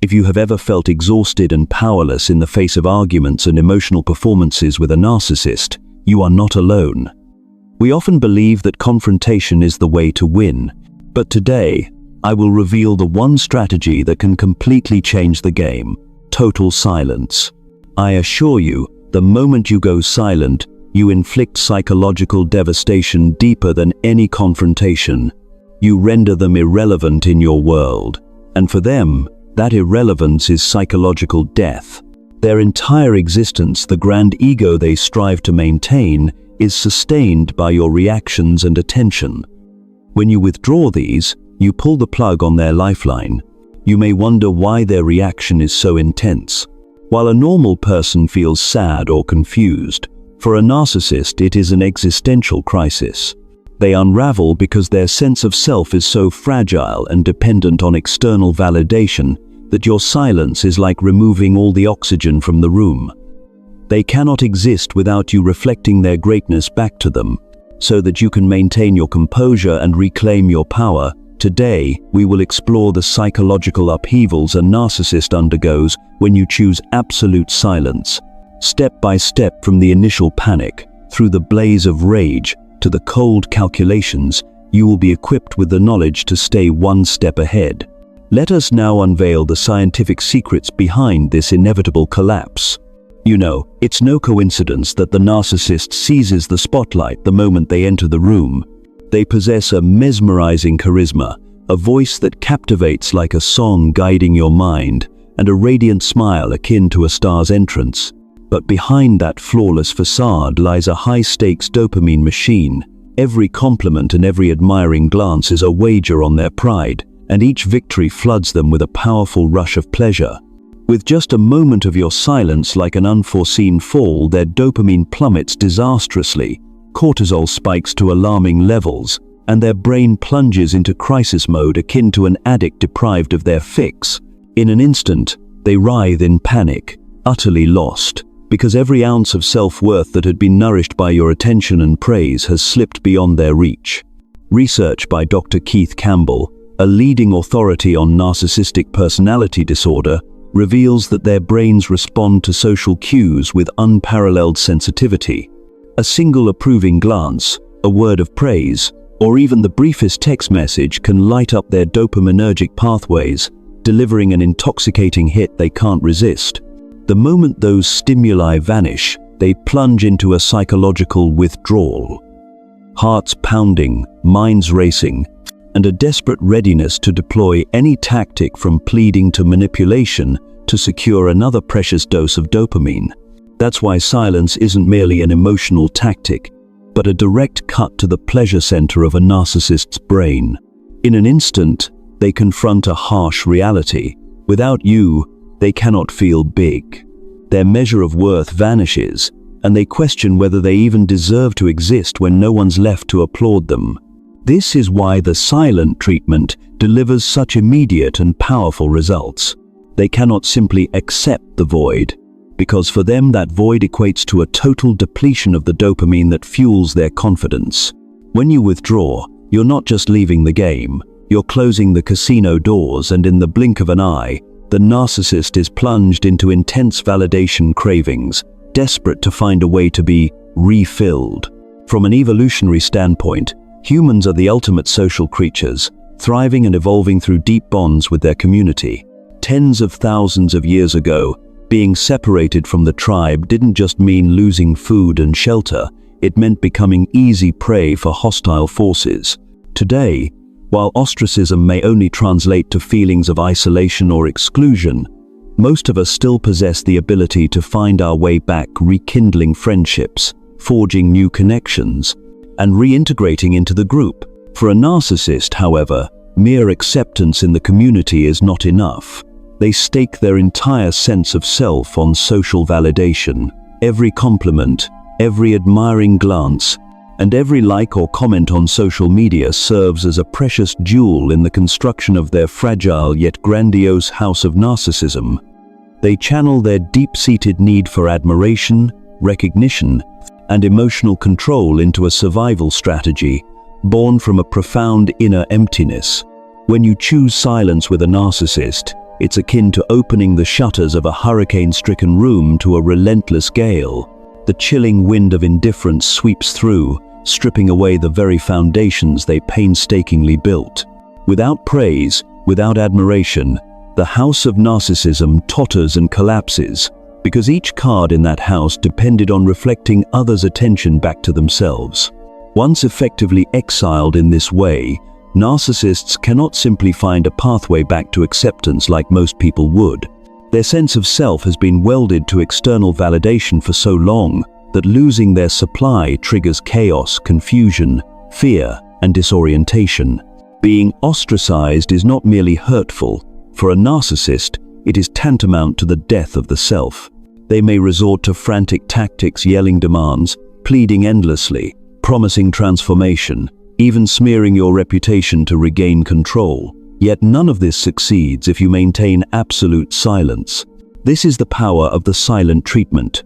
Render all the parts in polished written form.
If you have ever felt exhausted and powerless in the face of arguments and emotional performances with a narcissist, you are not alone. We often believe that confrontation is the way to win, but today, I will reveal the one strategy that can completely change the game: total silence. I assure you, the moment you go silent, you inflict psychological devastation deeper than any confrontation. You render them irrelevant in your world, and for them, that irrelevance is psychological death. Their entire existence, the grand ego they strive to maintain, is sustained by your reactions and attention. When you withdraw these, you pull the plug on their lifeline. You may wonder why their reaction is so intense. While a normal person feels sad or confused, for a narcissist it is an existential crisis. They unravel because their sense of self is so fragile and dependent on external validation that your silence is like removing all the oxygen from the room. They cannot exist without you reflecting their greatness back to them, so that you can maintain your composure and reclaim your power. Today, we will explore the psychological upheavals a narcissist undergoes when you choose absolute silence. Step by step, from the initial panic, through the blaze of rage, to the cold calculations, you will be equipped with the knowledge to stay one step ahead. Let us now unveil the scientific secrets behind this inevitable collapse. You know, it's no coincidence that the narcissist seizes the spotlight the moment they enter the room. They possess a mesmerizing charisma, a voice that captivates like a song guiding your mind, and a radiant smile akin to a star's entrance. But behind that flawless facade lies a high-stakes dopamine machine. Every compliment and every admiring glance is a wager on their pride, and each victory floods them with a powerful rush of pleasure. With just a moment of your silence like an unforeseen fall, their dopamine plummets disastrously, cortisol spikes to alarming levels, and their brain plunges into crisis mode akin to an addict deprived of their fix. In an instant, they writhe in panic, utterly lost, because every ounce of self-worth that had been nourished by your attention and praise has slipped beyond their reach. Research by Dr. Keith Campbell, a leading authority on narcissistic personality disorder, reveals that their brains respond to social cues with unparalleled sensitivity. A single approving glance, a word of praise, or even the briefest text message can light up their dopaminergic pathways, delivering an intoxicating hit they can't resist. The moment those stimuli vanish, they plunge into a psychological withdrawal. Hearts pounding, minds racing, and a desperate readiness to deploy any tactic from pleading to manipulation to secure another precious dose of dopamine. That's why silence isn't merely an emotional tactic, but a direct cut to the pleasure center of a narcissist's brain. In an instant, they confront a harsh reality. Without you, they cannot feel big. Their measure of worth vanishes, and they question whether they even deserve to exist when no one's left to applaud them. This is why the silent treatment delivers such immediate and powerful results. They cannot simply accept the void, because for them that void equates to a total depletion of the dopamine that fuels their confidence. When you withdraw, you're not just leaving the game, you're closing the casino doors, and in the blink of an eye, the narcissist is plunged into intense validation cravings, desperate to find a way to be refilled. From an evolutionary standpoint, humans are the ultimate social creatures, thriving and evolving through deep bonds with their community. Tens of thousands of years ago, being separated from the tribe didn't just mean losing food and shelter, it meant becoming easy prey for hostile forces. Today, while ostracism may only translate to feelings of isolation or exclusion, most of us still possess the ability to find our way back, rekindling friendships, forging new connections, and reintegrating into the group. For a narcissist, however, mere acceptance in the community is not enough. They stake their entire sense of self on social validation. Every compliment, every admiring glance, and every like or comment on social media serves as a precious jewel in the construction of their fragile yet grandiose house of narcissism. They channel their deep-seated need for admiration, recognition, and emotional control into a survival strategy, born from a profound inner emptiness. When you choose silence with a narcissist, It's akin to opening the shutters of a hurricane-stricken room to a relentless gale. The chilling wind of indifference sweeps through, stripping away the very foundations they painstakingly built. Without praise, without admiration, the house of narcissism totters and collapses, because each card in that house depended on reflecting others' attention back to themselves. Once effectively exiled in this way, narcissists cannot simply find a pathway back to acceptance like most people would. Their sense of self has been welded to external validation for so long that losing their supply triggers chaos, confusion, fear, and disorientation. Being ostracized is not merely hurtful. For a narcissist, it is tantamount to the death of the self. They may resort to frantic tactics, yelling demands, pleading endlessly, promising transformation, even smearing your reputation to regain control. Yet none of this succeeds if you maintain absolute silence. This is the power of the silent treatment.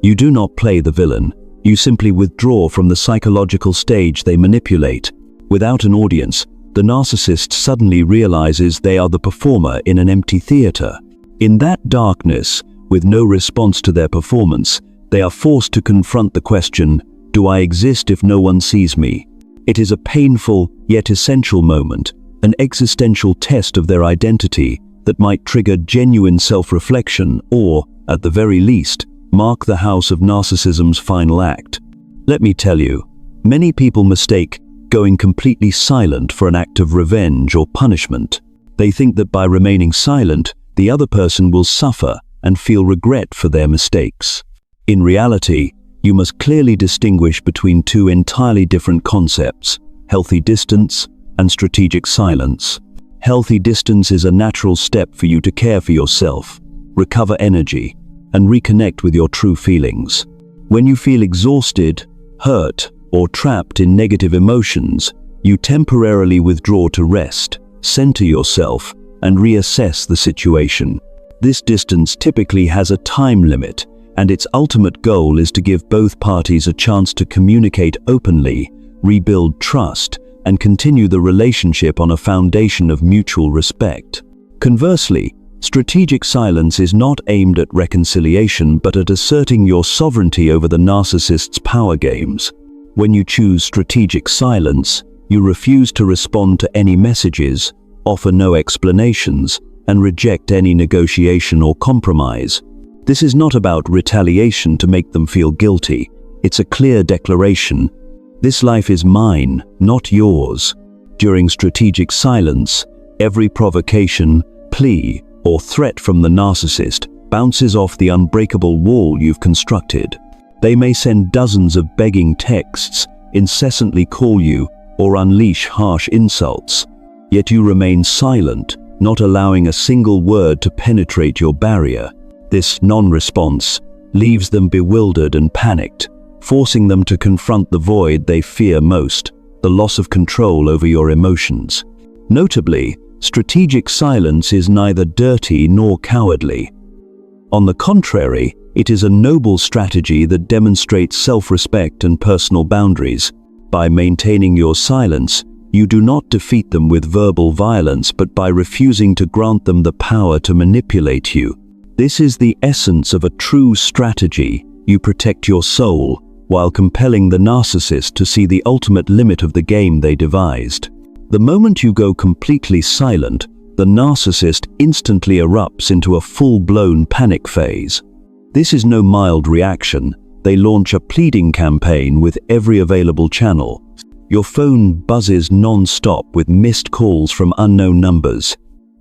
You do not play the villain. You simply withdraw from the psychological stage they manipulate. Without an audience, the narcissist suddenly realizes they are the performer in an empty theater. In that darkness, with no response to their performance, they are forced to confront the question, "Do I exist if no one sees me?" It is a painful, yet essential moment, an existential test of their identity that might trigger genuine self-reflection or, at the very least, mark the house of narcissism's final act. Let me tell you, many people mistake going completely silent for an act of revenge or punishment. They think that by remaining silent, the other person will suffer and feel regret for their mistakes. In reality, you must clearly distinguish between two entirely different concepts: healthy distance and strategic silence. Healthy distance is a natural step for you to care for yourself, recover energy, and reconnect with your true feelings. When you feel exhausted, hurt, or trapped in negative emotions, you temporarily withdraw to rest, center yourself, and reassess the situation. This distance typically has a time limit, and its ultimate goal is to give both parties a chance to communicate openly, rebuild trust, and continue the relationship on a foundation of mutual respect. Conversely, strategic silence is not aimed at reconciliation but at asserting your sovereignty over the narcissist's power games. When you choose strategic silence, you refuse to respond to any messages, offer no explanations, and reject any negotiation or compromise. This is not about retaliation to make them feel guilty. It's a clear declaration: this life is mine, not yours. During strategic silence, every provocation, plea, or threat from the narcissist bounces off the unbreakable wall you've constructed. They may send dozens of begging texts, incessantly call you, or unleash harsh insults. Yet you remain silent, not allowing a single word to penetrate your barrier. This non-response leaves them bewildered and panicked, forcing them to confront the void they fear most, the loss of control over your emotions. Notably, strategic silence is neither dirty nor cowardly. On the contrary, it is a noble strategy that demonstrates self-respect and personal boundaries. By maintaining your silence, you do not defeat them with verbal violence, but by refusing to grant them the power to manipulate you. This is the essence of a true strategy. You protect your soul, while compelling the narcissist to see the ultimate limit of the game they devised. The moment you go completely silent, the narcissist instantly erupts into a full-blown panic phase. This is no mild reaction. They launch a pleading campaign with every available channel. Your phone buzzes non-stop with missed calls from unknown numbers.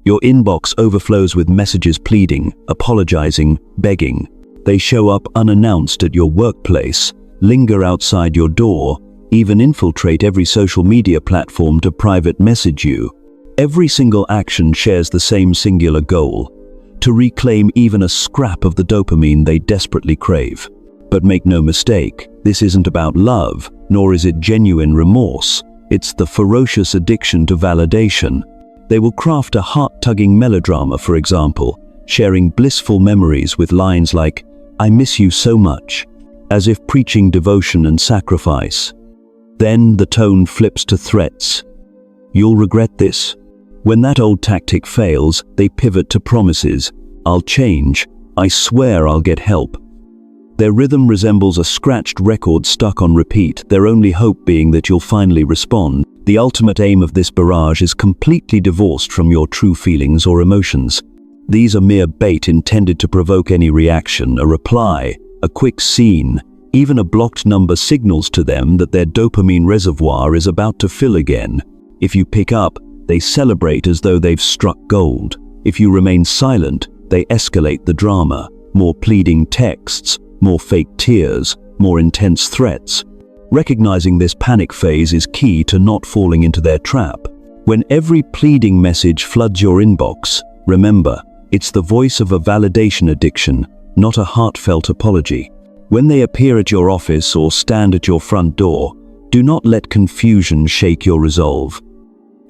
Your inbox overflows with messages pleading, apologizing, begging. They show up unannounced at your workplace, linger outside your door, even infiltrate every social media platform to private message you. Every single action shares the same singular goal: to reclaim even a scrap of the dopamine they desperately crave. But make no mistake, this isn't about love, nor is it genuine remorse. It's the ferocious addiction to validation. They will craft a heart-tugging melodrama, for example, sharing blissful memories with lines like, "I miss you so much," as if preaching devotion and sacrifice. Then the tone flips to threats. "You'll regret this. When that old tactic fails, they pivot to promises. I'll change. I swear I'll get help. Their rhythm resembles a scratched record stuck on repeat, their only hope being that you'll finally respond. The ultimate aim of this barrage is completely divorced from your true feelings or emotions. These are mere bait intended to provoke any reaction, a reply, a quick scene. Even a blocked number signals to them that their dopamine reservoir is about to fill again. If you pick up, they celebrate as though they've struck gold. If you remain silent, they escalate the drama. More pleading texts, more fake tears, more intense threats. Recognizing this panic phase is key to not falling into their trap. When every pleading message floods your inbox, remember, it's the voice of a validation addiction, not a heartfelt apology. When they appear at your office or stand at your front door, do not let confusion shake your resolve.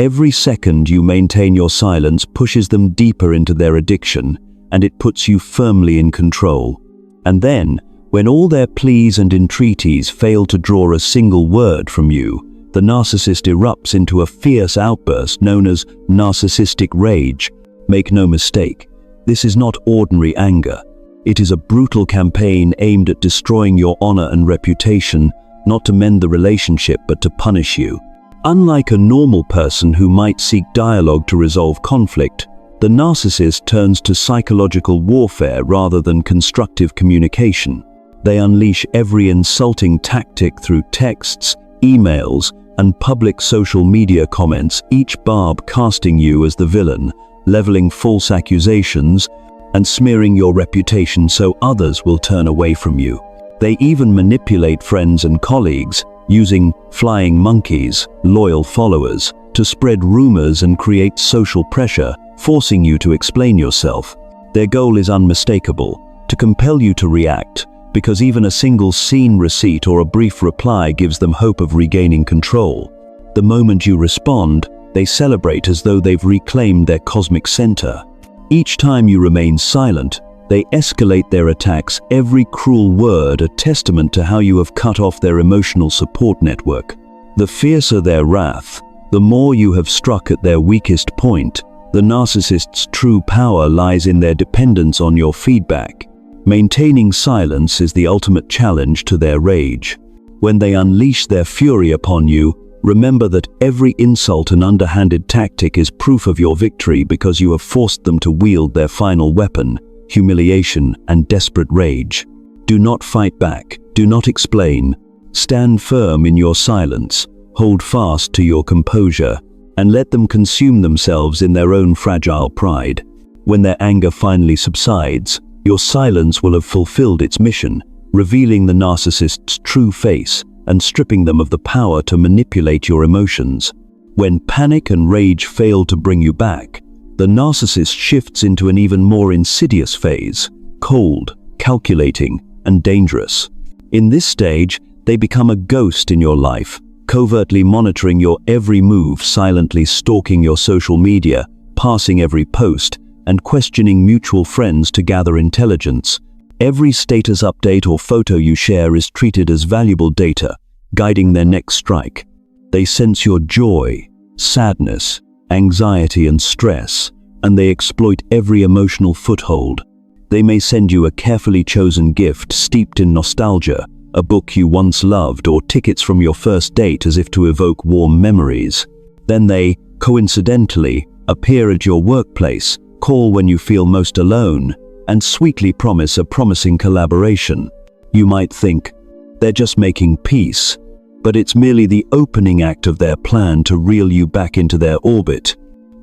Every second you maintain your silence pushes them deeper into their addiction, and it puts you firmly in control. And then, when all their pleas and entreaties fail to draw a single word from you, the narcissist erupts into a fierce outburst known as narcissistic rage. Make no mistake, this is not ordinary anger. It is a brutal campaign aimed at destroying your honor and reputation, not to mend the relationship but to punish you. Unlike a normal person who might seek dialogue to resolve conflict, the narcissist turns to psychological warfare rather than constructive communication. They unleash every insulting tactic through texts, emails, and public social media comments, each barb casting you as the villain, leveling false accusations, and smearing your reputation so others will turn away from you. They even manipulate friends and colleagues, using flying monkeys, loyal followers, to spread rumors and create social pressure, forcing you to explain yourself. Their goal is unmistakable: to compel you to react, because even a single seen receipt or a brief reply gives them hope of regaining control. The moment you respond, they celebrate as though they've reclaimed their cosmic center. Each time you remain silent, they escalate their attacks, every cruel word a testament to how you have cut off their emotional support network. The fiercer their wrath, the more you have struck at their weakest point. The narcissist's true power lies in their dependence on your feedback. Maintaining silence is the ultimate challenge to their rage. When they unleash their fury upon you, remember that every insult and underhanded tactic is proof of your victory, because you have forced them to wield their final weapon: humiliation and desperate rage. Do not fight back. Do not explain. Stand firm in your silence. Hold fast to your composure, and let them consume themselves in their own fragile pride. When their anger finally subsides, your silence will have fulfilled its mission, revealing the narcissist's true face and stripping them of the power to manipulate your emotions. When panic and rage fail to bring you back, the narcissist shifts into an even more insidious phase: cold, calculating, and dangerous. In this stage, they become a ghost in your life, covertly monitoring your every move, silently stalking your social media, passing every post, and questioning mutual friends to gather intelligence. Every status update or photo you share is treated as valuable data, guiding their next strike. They sense your joy, sadness, anxiety, and stress, and they exploit every emotional foothold. They may send you a carefully chosen gift steeped in nostalgia, a book you once loved, or tickets from your first date as if to evoke warm memories. Then they, coincidentally, appear at your workplace, call when you feel most alone, and sweetly promise a promising collaboration. You might think, they're just making peace, but it's merely the opening act of their plan to reel you back into their orbit.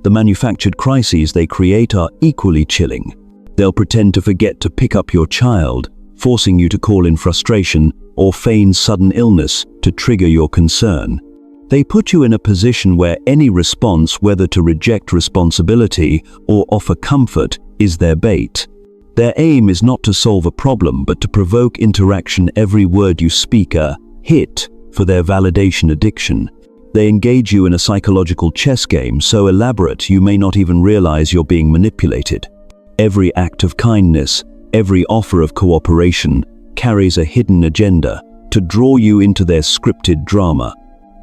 The manufactured crises they create are equally chilling. They'll pretend to forget to pick up your child, forcing you to call in frustration, or feign sudden illness to trigger your concern. They put you in a position where any response, whether to reject responsibility or offer comfort, is their bait. Their aim is not to solve a problem, but to provoke interaction. Every word you speak a hit for their validation addiction. They engage you in a psychological chess game so elaborate you may not even realize you're being manipulated. Every act of kindness, every offer of cooperation, carries a hidden agenda to draw you into their scripted drama.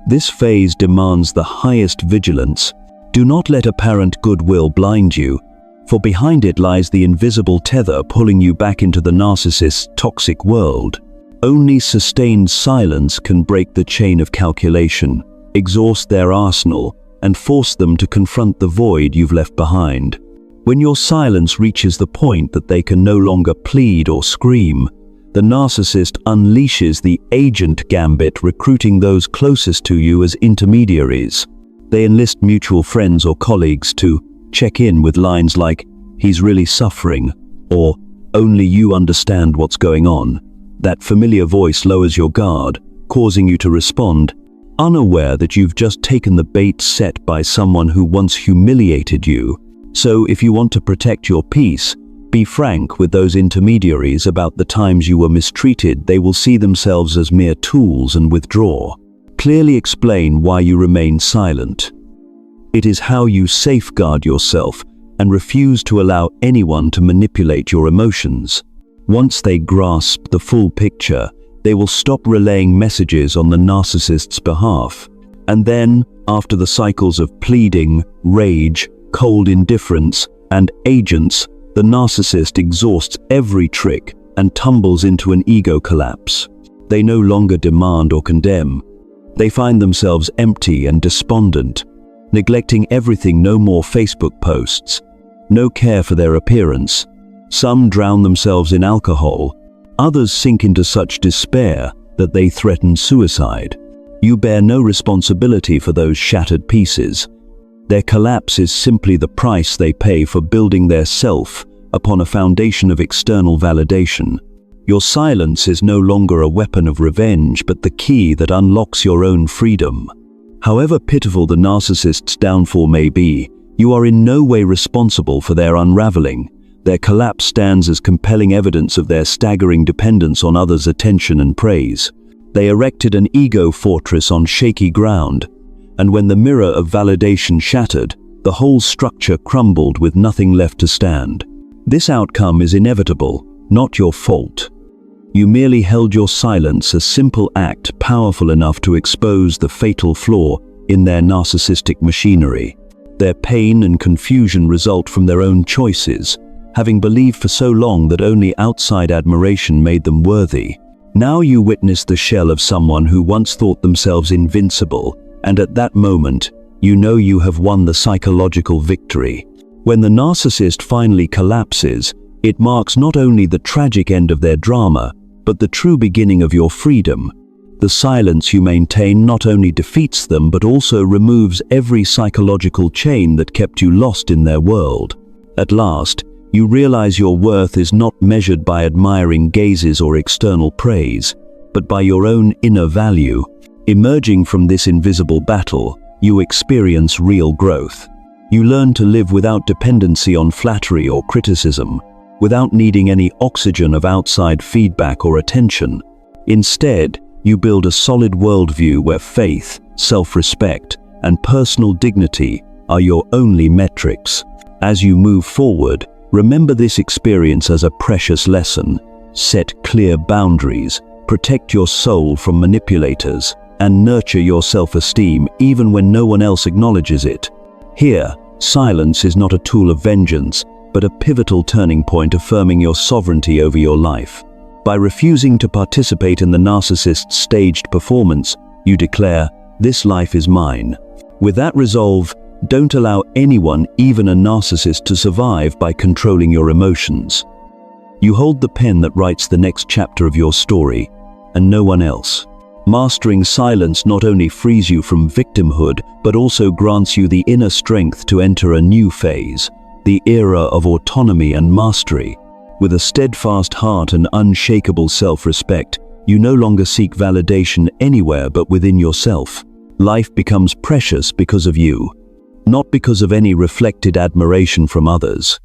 This phase demands the highest vigilance. Do not let apparent goodwill blind you, for behind it lies the invisible tether pulling you back into the narcissist's toxic world. Only sustained silence can break the chain of calculation, exhaust their arsenal, and force them to confront the void you've left behind. When your silence reaches the point that they can no longer plead or scream, the narcissist unleashes the agent gambit, recruiting those closest to you as intermediaries. They enlist mutual friends or colleagues to check in with lines like, "He's really suffering," or "Only you understand what's going on." That familiar voice lowers your guard, causing you to respond, unaware that you've just taken the bait set by someone who once humiliated you. So if you want to protect your peace, be frank with those intermediaries about the times you were mistreated. They will see themselves as mere tools and withdraw. Clearly explain why you remain silent. It is how you safeguard yourself and refuse to allow anyone to manipulate your emotions. Once they grasp the full picture, they will stop relaying messages on the narcissist's behalf. And then, after the cycles of pleading, rage, cold indifference, and agents, the narcissist exhausts every trick and tumbles into an ego collapse. They no longer demand or condemn. They find themselves empty and despondent, neglecting everything. No more Facebook posts, no care for their appearance. Some drown themselves in alcohol, others sink into such despair that they threaten suicide. You bear no responsibility for those shattered pieces. Their collapse is simply the price they pay for building their self upon a foundation of external validation. Your silence is no longer a weapon of revenge, but the key that unlocks your own freedom. However pitiful the narcissist's downfall may be, you are in no way responsible for their unraveling. Their collapse stands as compelling evidence of their staggering dependence on others' attention and praise. They erected an ego fortress on shaky ground, and when the mirror of validation shattered, the whole structure crumbled with nothing left to stand. This outcome is inevitable, not your fault. You merely held your silence, a simple act powerful enough to expose the fatal flaw in their narcissistic machinery. Their pain and confusion result from their own choices, having believed for so long that only outside admiration made them worthy. Now you witness the shell of someone who once thought themselves invincible, and at that moment, you know you have won the psychological victory. When the narcissist finally collapses, it marks not only the tragic end of their drama, but the true beginning of your freedom. The silence you maintain not only defeats them, but also removes every psychological chain that kept you lost in their world. At last, you realize your worth is not measured by admiring gazes or external praise, but by your own inner value. Emerging from this invisible battle, you experience real growth. You learn to live without dependency on flattery or criticism, without needing any oxygen of outside feedback or attention. Instead, you build a solid worldview where faith, self-respect, and personal dignity are your only metrics. As you move forward, remember this experience as a precious lesson. Set clear boundaries, protect your soul from manipulators, and nurture your self-esteem even when no one else acknowledges it. Here, silence is not a tool of vengeance, but a pivotal turning point affirming your sovereignty over your life. By refusing to participate in the narcissist's staged performance, you declare, "This life is mine." With that resolve, don't allow anyone, even a narcissist, to survive by controlling your emotions. You hold the pen that writes the next chapter of your story, and no one else. Mastering silence not only frees you from victimhood, but also grants you the inner strength to enter a new phase, the era of autonomy and mastery. With a steadfast heart and unshakable self-respect, you no longer seek validation anywhere but within yourself. Life becomes precious because of you, not because of any reflected admiration from others.